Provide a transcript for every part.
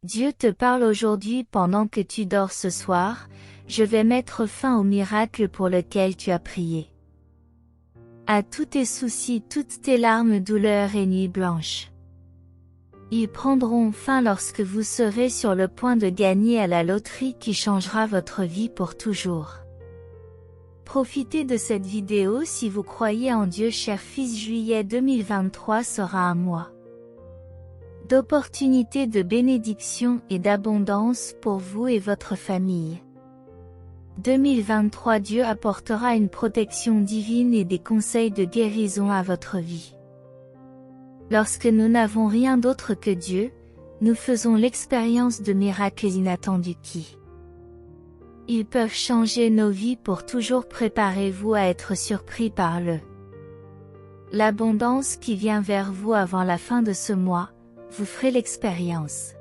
Dieu te parle aujourd'hui pendant que tu dors ce soir, je vais mettre fin au miracle pour lequel tu as prié. À tous tes soucis, toutes tes larmes, douleurs et nuits blanches. Ils prendront fin lorsque vous serez sur le point de gagner à la loterie qui changera votre vie pour toujours. Profitez de cette vidéo si vous croyez en Dieu, cher fils. Juillet 2023 sera un mois d'opportunités, de bénédiction et d'abondance pour vous et votre famille. 2023, Dieu apportera une protection divine et des conseils de guérison à votre vie. Lorsque nous n'avons rien d'autre que Dieu, nous faisons l'expérience de miracles inattendus qui ils peuvent changer nos vies pour toujours. Préparez-vous à être surpris par l'abondance qui vient vers vous avant la fin de ce mois. Vous ferez l'expérience.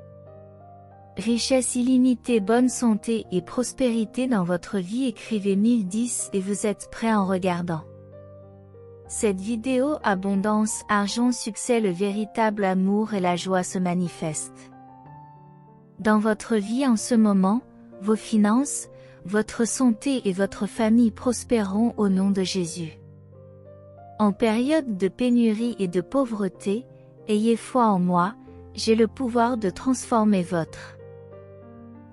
Richesse illimitée, bonne santé et prospérité dans votre vie. Écrivez 1010 et vous êtes prêt en regardant cette vidéo. Abondance, argent, succès, le véritable amour et la joie se manifestent dans votre vie en ce moment. Vos finances, votre santé et votre famille prospéreront au nom de Jésus. En période de pénurie et de pauvreté, ayez foi en moi, j'ai le pouvoir de transformer votre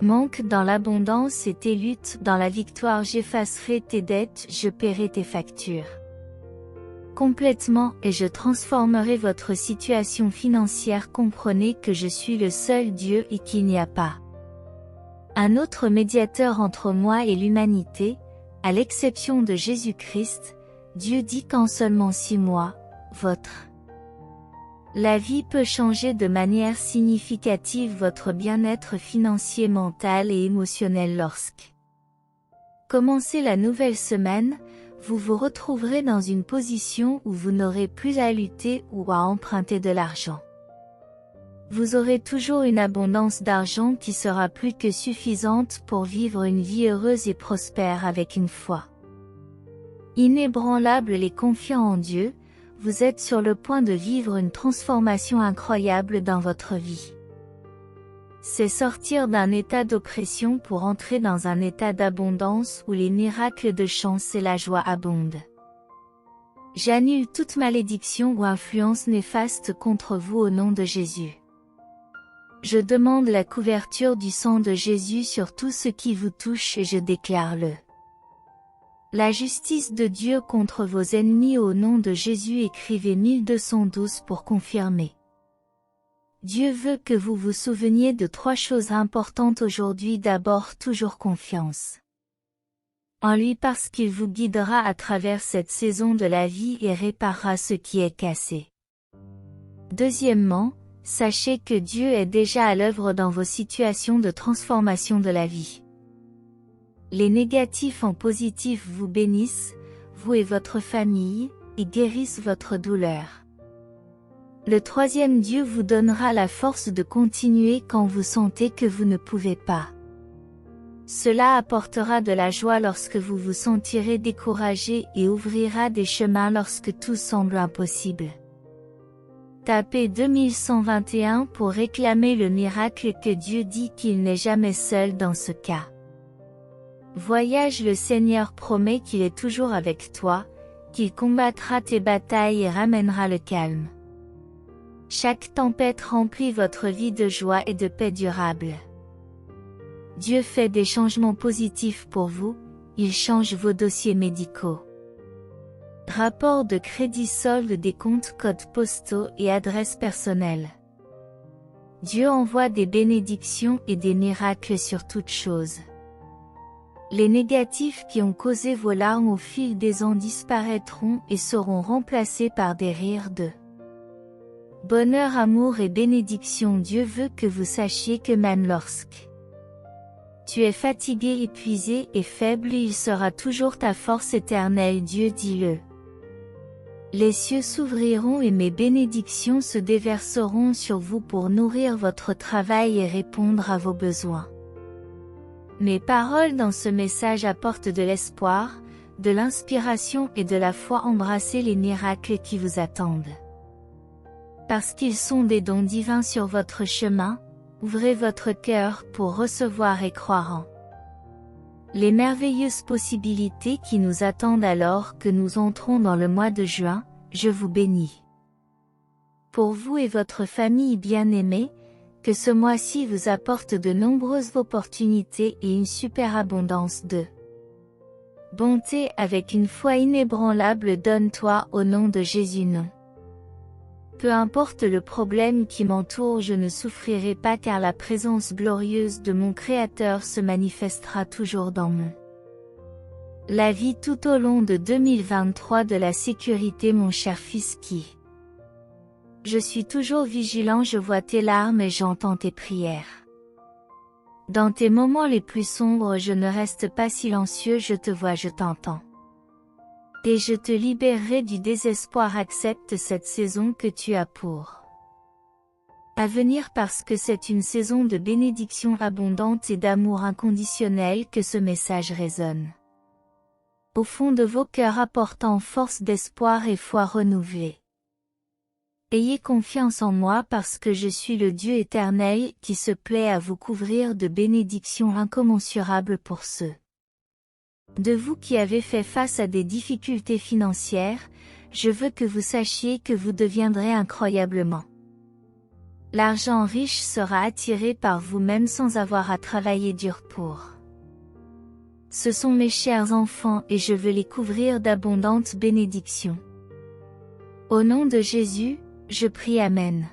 manque dans l'abondance et tes luttes dans la victoire. J'effacerai tes dettes, je paierai tes factures complètement et je transformerai votre situation financière. Comprenez que je suis le seul Dieu et qu'il n'y a pas un autre médiateur entre moi et l'humanité, à l'exception de Jésus-Christ. Dieu dit qu'en seulement 6 mois, la vie peut changer de manière significative votre bien-être financier, mental et émotionnel. Lorsque commencez la nouvelle semaine, vous vous retrouverez dans une position où vous n'aurez plus à lutter ou à emprunter de l'argent. Vous aurez toujours une abondance d'argent qui sera plus que suffisante pour vivre une vie heureuse et prospère avec une foi inébranlable et confiant en Dieu. Vous êtes sur le point de vivre une transformation incroyable dans votre vie. C'est sortir d'un état d'oppression pour entrer dans un état d'abondance où les miracles de chance et la joie abondent. J'annule toute malédiction ou influence néfaste contre vous au nom de Jésus. Je demande la couverture du sang de Jésus sur tout ce qui vous touche et je déclare la justice de Dieu contre vos ennemis au nom de Jésus. Écrivez 1212 pour confirmer. Dieu veut que vous vous souveniez de 3 choses importantes aujourd'hui. D'abord, toujours confiance en lui parce qu'il vous guidera à travers cette saison de la vie et réparera ce qui est cassé. Deuxièmement, sachez que Dieu est déjà à l'œuvre dans vos situations de transformation de la vie. Les négatifs en positif vous bénissent, vous et votre famille, et guérissent votre douleur. Le troisième, Dieu vous donnera la force de continuer quand vous sentez que vous ne pouvez pas. Cela apportera de la joie lorsque vous vous sentirez découragé et ouvrira des chemins lorsque tout semble impossible. Tapez 2121 pour réclamer le miracle que Dieu dit qu'il n'est jamais seul dans ce cas. Voyage, le Seigneur promet qu'il est toujours avec toi, qu'il combattra tes batailles et ramènera le calme. Chaque tempête remplit votre vie de joie et de paix durable. Dieu fait des changements positifs pour vous, il change vos dossiers médicaux. Rapport de crédit, solde des comptes, codes postaux et adresses personnelles. Dieu envoie des bénédictions et des miracles sur toutes choses. Les négatifs qui ont causé vos larmes au fil des ans disparaîtront et seront remplacés par des rires de bonheur, amour et bénédiction. Dieu veut que vous sachiez que même lorsque tu es fatigué, épuisé et faible, il sera toujours ta force éternelle. Dieu dit-le. Les cieux s'ouvriront et mes bénédictions se déverseront sur vous pour nourrir votre travail et répondre à vos besoins. Mes paroles dans ce message apportent de l'espoir, de l'inspiration et de la foi. Embrassez les miracles qui vous attendent. Parce qu'ils sont des dons divins sur votre chemin, Ouvrez votre cœur pour recevoir et croire en les merveilleuses possibilités qui nous attendent alors que nous entrons dans le mois de juin. Je vous bénis. Pour vous et votre famille bien-aimée, que ce mois-ci vous apporte de nombreuses opportunités et une superabondance de bonté avec une foi inébranlable. Donne-toi au nom de Jésus. Non. Peu importe le problème qui m'entoure, je ne souffrirai pas car la présence glorieuse de mon Créateur se manifestera toujours dans la vie tout au long de 2023. De la sécurité, mon cher fils qui. Je suis toujours vigilant, je vois tes larmes et j'entends tes prières. Dans tes moments les plus sombres, je ne reste pas silencieux, je te vois, je t'entends. Et je te libérerai du désespoir. Accepte cette saison que tu as pour à venir parce que c'est une saison de bénédiction abondante et d'amour inconditionnel. Que ce message résonne au fond de vos cœurs, apportant force d'espoir et foi renouvelée. Ayez confiance en moi parce que je suis le Dieu éternel qui se plaît à vous couvrir de bénédictions incommensurables. Pour ceux de vous qui avez fait face à des difficultés financières, je veux que vous sachiez que vous deviendrez incroyablement. L'argent riche sera attiré par vous-même sans avoir à travailler dur pour. Ce sont mes chers enfants et je veux les couvrir d'abondantes bénédictions. Au nom de Jésus, je prie. Amen.